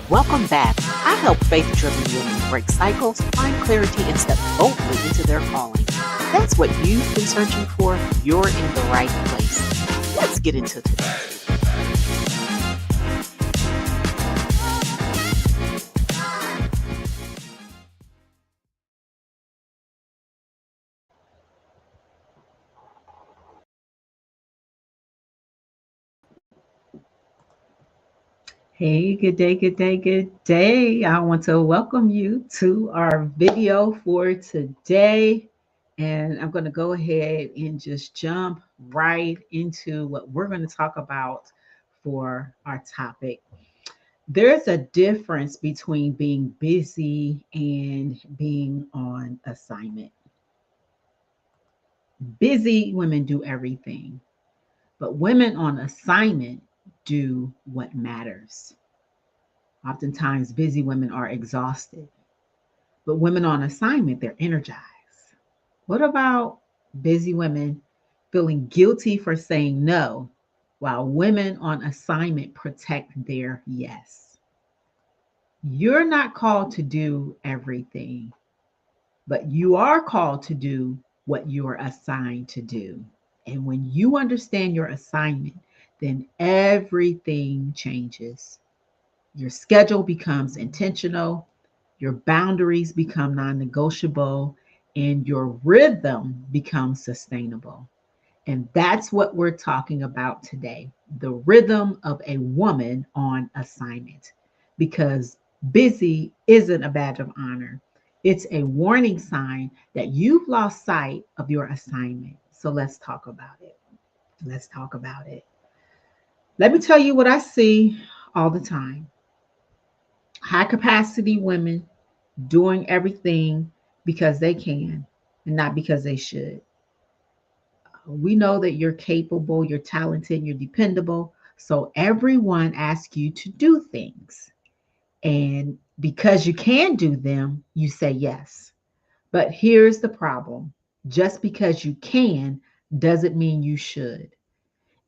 Welcome back. I help faith-driven women break cycles, find clarity, and step boldly into their calling. If that's what you've been searching for, you're in the right place. Let's get into today. Hey, good day, good day, good day. I want to welcome you to our video for today. And I'm going to go ahead and just jump right into what we're going to talk about for our topic. There's a difference between being busy and being on assignment. Busy women do everything, but women on assignment do what matters. Oftentimes, busy women are exhausted, but women on assignment, they're energized. What about busy women feeling guilty for saying no, while women on assignment protect their yes? You're not called to do everything, but you are called to do what you are assigned to do. And when you understand your assignment, then everything changes. Your schedule becomes intentional, your boundaries become non negotiable, and your rhythm becomes sustainable. And that's what we're talking about today, the rhythm of a woman on assignment. Because busy isn't a badge of honor, it's a warning sign that you've lost sight of your assignment. So let's talk about it. Let's talk about it. Let me tell you what I see all the time: high capacity women doing everything because they can and not because they should. We know that you're capable, you're talented, you're dependable. So everyone asks you to do things. And because you can do them, you say yes. But here's the problem: just because you can doesn't mean you should.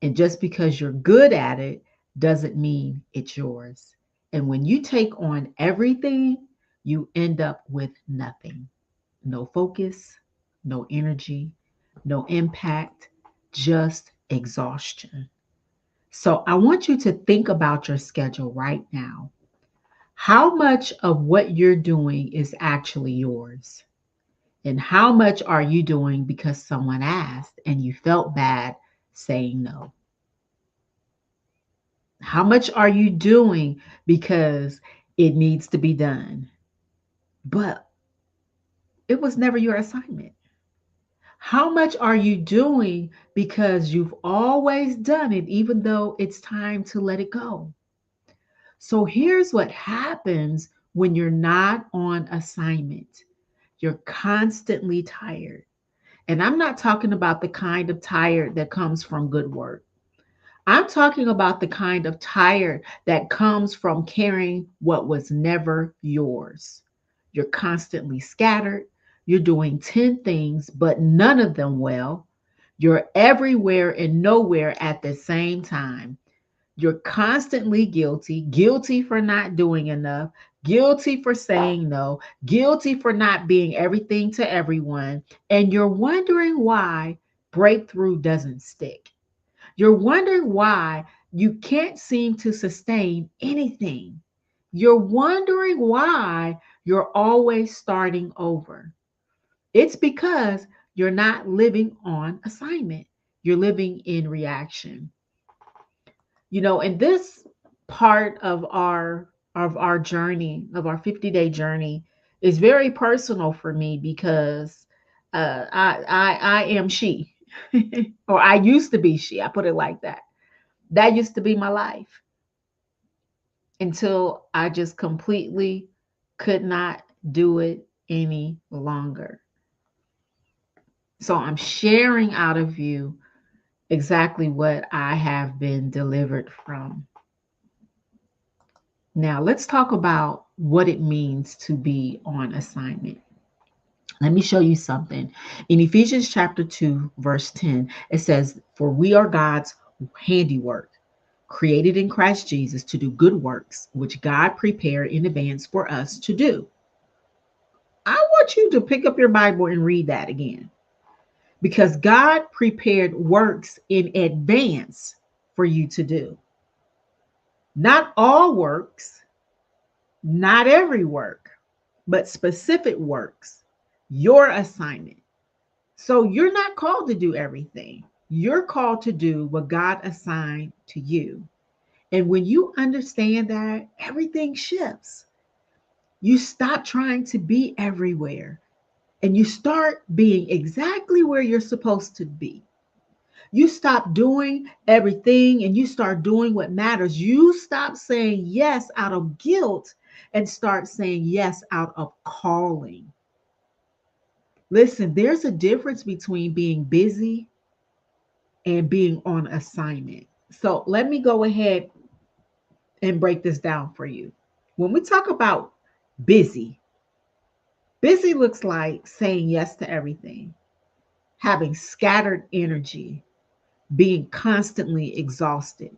And just because you're good at it doesn't mean it's yours. And when you take on everything, you end up with nothing: no focus, no energy, no impact, just exhaustion. So I want you to think about your schedule right now. How much of what you're doing is actually yours? And how much are you doing because someone asked and you felt bad saying no? How much are you doing because it needs to be done, but it was never your assignment? How much are you doing because you've always done it, even though it's time to let it go? So here's what happens when you're not on assignment: you're constantly tired. And I'm not talking about the kind of tired that comes from good work. I'm talking about the kind of tired that comes from carrying what was never yours. You're constantly scattered. You're doing 10 things, but none of them well. You're everywhere and nowhere at the same time. You're constantly guilty, guilty for not doing enough, guilty for saying no, guilty for not being everything to everyone. And you're wondering why breakthrough doesn't stick. You're wondering why you can't seem to sustain anything. You're wondering why you're always starting over. It's because you're not living on assignment. You're living in reaction. In this part of our journey, of our 50-day journey, is very personal for me because I am she, or I used to be she. I put it like that. That used to be my life until I just completely could not do it any longer. So I'm sharing out of you exactly what I have been delivered from. Now, let's talk about what it means to be on assignment. Let me show you something. In Ephesians chapter 2, verse 10, it says, "For we are God's handiwork, created in Christ Jesus to do good works, which God prepared in advance for us to do. I want you to pick up your Bible and read that again, because God prepared works in advance for you to do. Not all works, not every work, but specific works, your assignment. So you're not called to do everything. You're called to do what God assigned to you. And when you understand that, everything shifts. You stop trying to be everywhere and you start being exactly where you're supposed to be. You stop doing everything and you start doing what matters. You stop saying yes out of guilt and start saying yes out of calling. Listen, there's a difference between being busy and being on assignment. So let me go ahead and break this down for you. When we talk about busy, busy looks like saying yes to everything, having scattered energy, being constantly exhausted,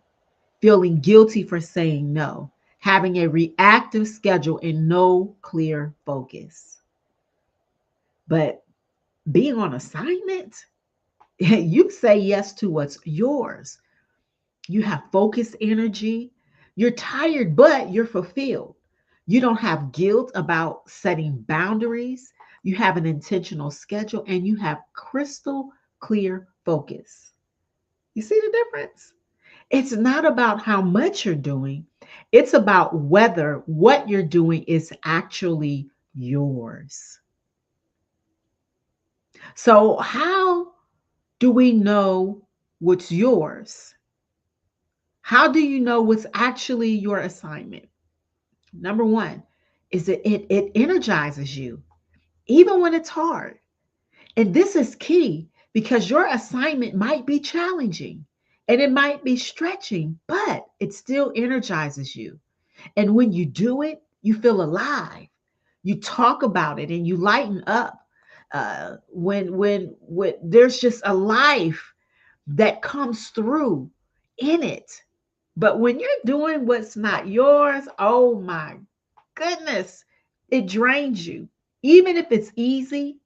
feeling guilty for saying no, having a reactive schedule and no clear focus. But being on assignment, you say yes to what's yours. You have focused energy. You're tired, but you're fulfilled. You don't have guilt about setting boundaries. You have an intentional schedule and you have crystal clear focus. You see the difference? It's not about how much you're doing, it's about whether what you're doing is actually yours. So, how do we know what's yours? How do you know what's actually your assignment? Number one is that it energizes you, even when it's hard. And this is key because your assignment might be challenging and it might be stretching, but it still energizes you. And when you do it, you feel alive. You talk about it and you lighten up. When there's just a life that comes through in it. But when you're doing what's not yours, oh my goodness, it drains you. Even if it's easy,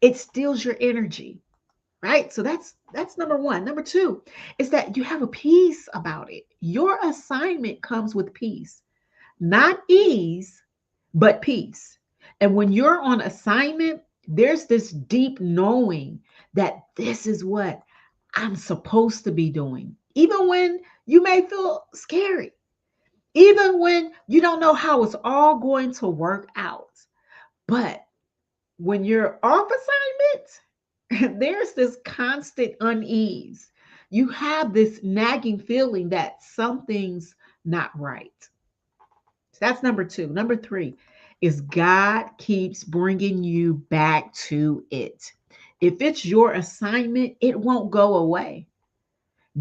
it steals your energy, right? So that's number one. Number two is that you have a peace about it. Your assignment comes with peace, not ease, but peace. And when you're on assignment, there's this deep knowing that this is what I'm supposed to be doing, even when you may feel scary, even when you don't know how it's all going to work out. But when you're off assignment, there's this constant unease. You have this nagging feeling that something's not right. So that's number two. Number three is God keeps bringing you back to it. If it's your assignment, it won't go away.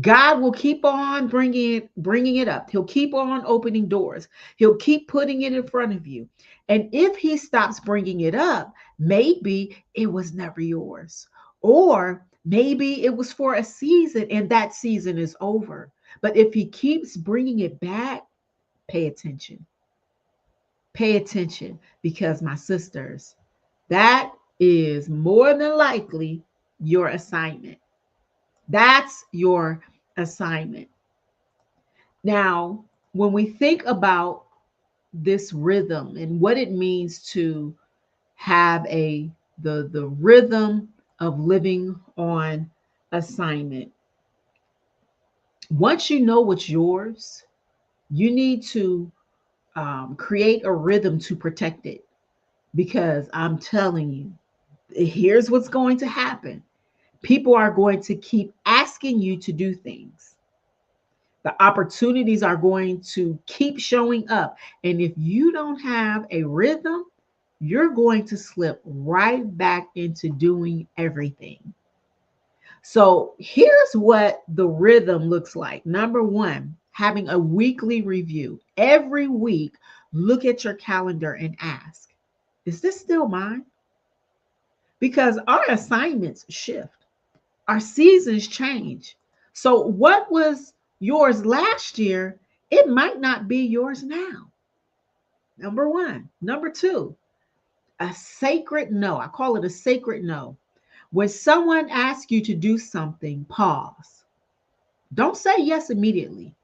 God will keep on bringing it up. He'll keep on opening doors. He'll keep putting it in front of you. And if he stops bringing it up, maybe it was never yours. Or maybe it was for a season and that season is over. But if he keeps bringing it back, pay attention. Pay attention because my sisters, that is more than likely your assignment. That's your assignment. Now, when we think about this rhythm and what it means to have the rhythm of living on assignment, once you know what's yours, you need to create a rhythm to protect it. Because I'm telling you, here's what's going to happen. People are going to keep asking you to do things. The opportunities are going to keep showing up. And if you don't have a rhythm, you're going to slip right back into doing everything. So here's what the rhythm looks like. Number one, having a weekly review. Every week, look at your calendar and ask, is this still mine? Because our assignments shift, our seasons change. So, what was yours last year, it might not be yours now. Number one. Number two, a sacred no. I call it a sacred no. When someone asks you to do something, pause. Don't say yes immediately.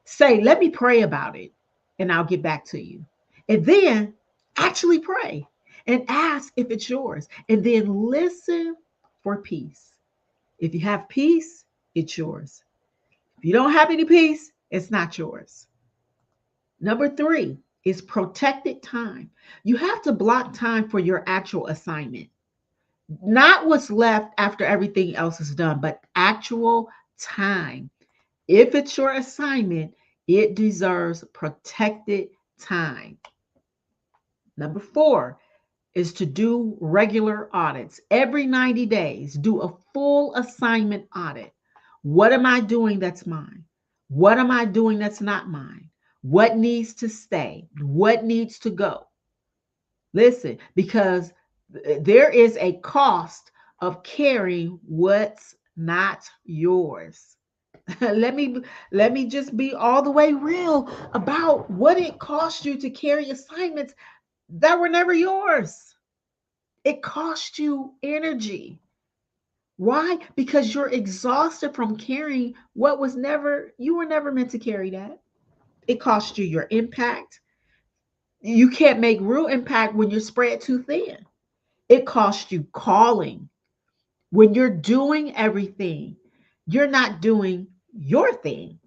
Say, let me pray about it and I'll get back to you. And then actually pray and ask if it's yours. And then listen for peace. If you have peace, it's yours. If you don't have any peace, it's not yours. Number three is protected time. You have to block time for your actual assignment, not what's left after everything else is done, but actual time. If it's your assignment, it deserves protected time. Number four is to do regular audits. Every 90 days, do a full assignment audit. What am I doing that's mine? What am I doing that's not mine? What needs to stay? What needs to go? Listen, because there is a cost of carrying what's not yours. let me let me just be all the way real about what it costs you to carry assignments that were never yours. It cost you energy. Why? Because you're exhausted from carrying what was never, you were never meant to carry that. It cost you your impact. You can't make real impact when you're spread too thin. It costs you calling. When you're doing everything, you're not doing your thing.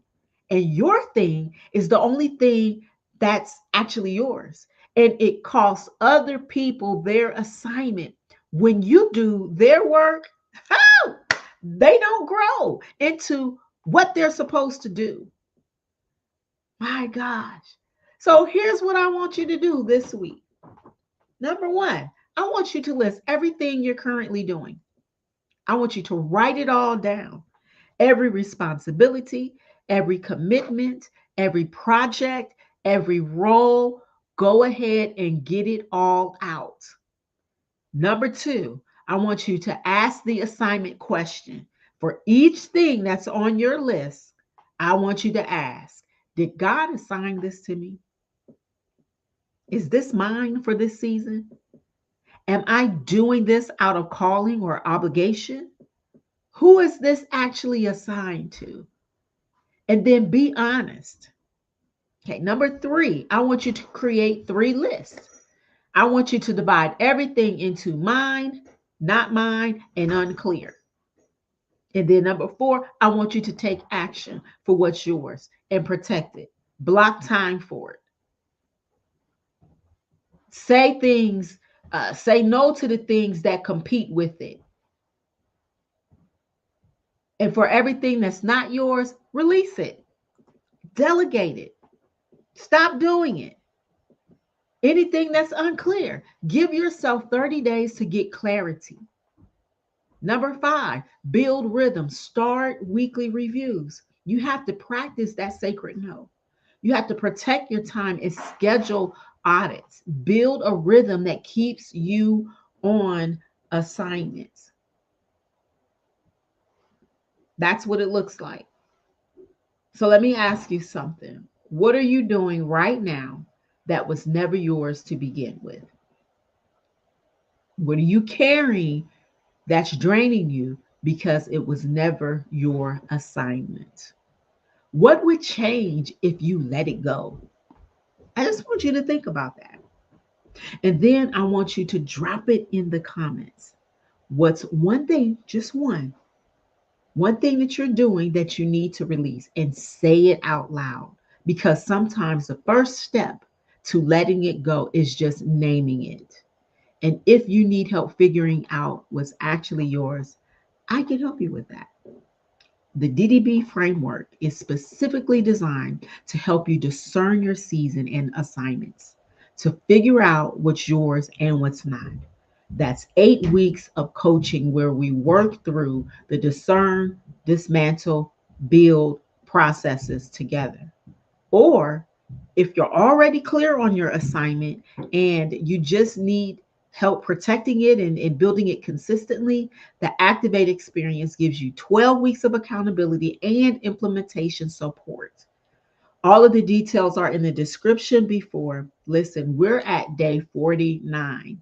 And your thing is the only thing that's actually yours. And it costs other people their assignment. When you do their work, oh, they don't grow into what they're supposed to do. My gosh. So here's what I want you to do this week. Number one, I want you to list everything you're currently doing. I want you to write it all down. Every responsibility, every commitment, every project, every role. Go ahead and get it all out. Number two, I want you to ask the assignment question. For each thing that's on your list, I want you to ask, did God assign this to me? Is this mine for this season? Am I doing this out of calling or obligation? Who is this actually assigned to? And then be honest. Okay, number three, I want you to create three lists. I want you to divide everything into mine, not mine, and unclear. And then number four, I want you to take action for what's yours and protect it. Block time for it. Say things, say no to the things that compete with it. And for everything that's not yours, release it. Delegate it. Stop doing it. Anything that's unclear, give yourself 30 days to get clarity. Number five, build rhythm. Start weekly reviews. You have to practice that sacred no. You have to protect your time and schedule audits. Build a rhythm that keeps you on assignments. That's what it looks like. So let me ask you something. What are you doing right now that was never yours to begin with? What are you carrying that's draining you because it was never your assignment? What would change if you let it go? I just want you to think about that. And then I want you to drop it in the comments. What's one thing, just one thing that you're doing that you need to release, and say it out loud? Because sometimes the first step to letting it go is just naming it. And if you need help figuring out what's actually yours, I can help you with that. The D.D.B framework is specifically designed to help you discern your season and assignments, to figure out what's yours and what's not. That's 8 weeks of coaching where we work through the discern, dismantle, build processes together. Or if you're already clear on your assignment and you just need help protecting it and building it consistently. The Activate experience gives you 12 weeks of accountability and implementation support. All of the details are in the description before. Listen, we're at day 49.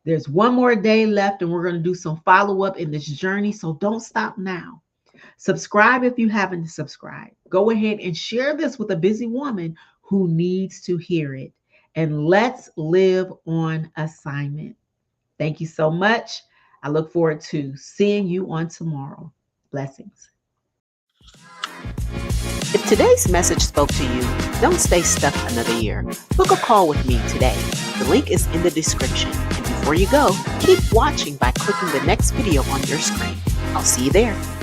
There's one more day left, and we're going to do some follow up in this journey. So don't stop now. Subscribe if you haven't subscribed. Go ahead and share this with a busy woman who needs to hear it. And let's live on assignment. Thank you so much. I look forward to seeing you on tomorrow. Blessings. If today's message spoke to you, don't stay stuck another year. Book a call with me today. The link is in the description. And before you go, keep watching by clicking the next video on your screen. I'll see you there.